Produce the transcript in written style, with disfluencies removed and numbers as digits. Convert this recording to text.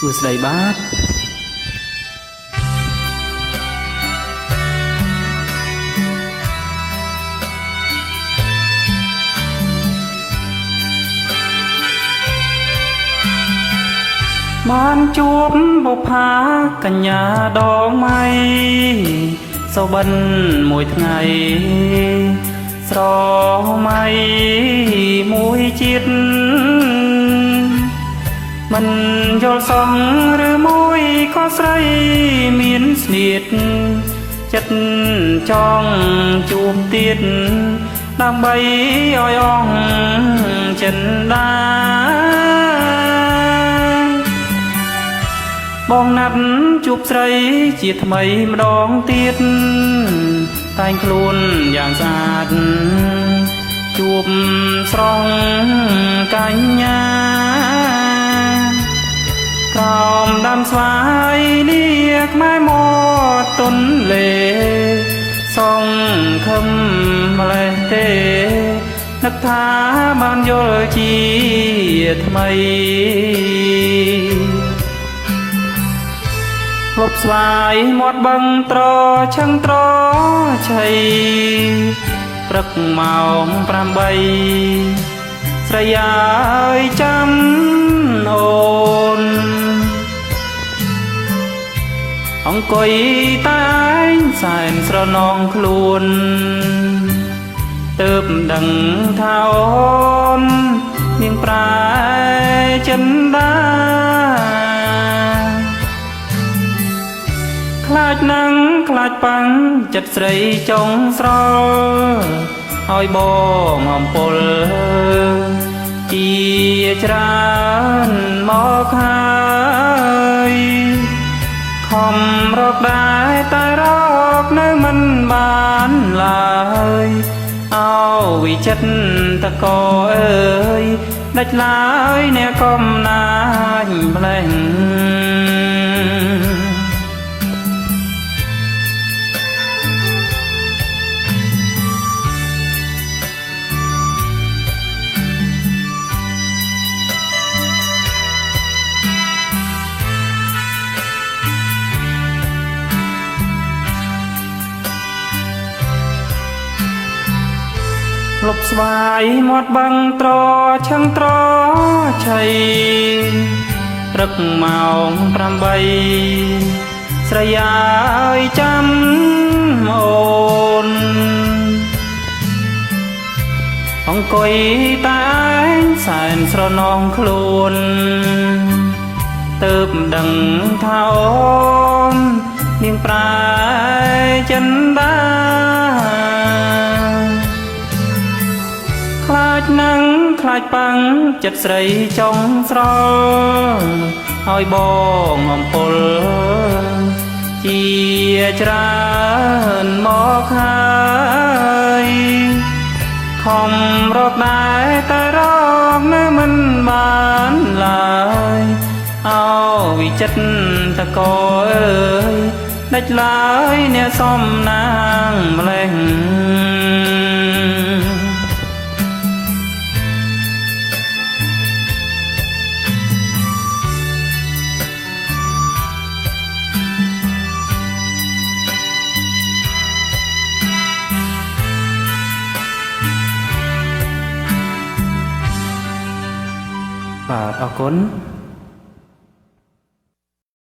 សួស្តីបាទបានជួបបុប្ផាកញ្ញាដងមៃសុបិនមួយថ្ងៃស្រមៃមួយជាតិមិនយល់សងឬមួយក៏ស្រីមានស្នៀតចិត្តចង់ជួបទៀតដើម្បីឲ្យអងចិនដាបងណាត់ជួបស្រីជាថ្មីម្ដងទៀតតែងខ្លួនយ៉ាងស្អាតជួបស្រង់កញ្ញាក្រោមដើមស្វាយលាខ្មែរមកទុនលេសងខំម្លេះទេនឹកថាបានយល់ជាថ្មីលប់ស្វាយមាត់បឹងត្រឆឹងត្រឆៃព្រឹកម៉ោង8ស្រីអើយចាំអូនអង្គុយតែឯងសែនស្រណងខ្លួនទើបដឹងថាអូននាងប្រែចិនដាខ្លាចណាំងខ្លាចប៉ាំងចិត្តស្រីចង់ស្រល់ឲ្យបងអំពុលជាច្រើនមកហើយខំរកដែរតែរកនៅមិនបានឡើយអោវិចិត្រតកអើយដាច់ឡើយអ្នកកំណាញ់ម្លេះលប់ស្វាយមាត់បឹងត្រឆឹងត្រឆៃព្រឹកម៉ោង8ស្រីអើយចាំអូនអង្គុយតែឯងសែនស្រណងខ្លួនទើបដឹងថាអូននាងប្រែចិនដាខ្លាចណាំងខ្លាចប៉ាំងចិត្តស្រីចង់ស្រល់ឲ្យបងអំពុលជាច្រើនមកហើយខំរកដែរតែរកនៅមិនបានឡើយអោវិចិត្រតកអើយដាច់ឡើយអ្នកសំណាងម្លេះបាទអរគុណ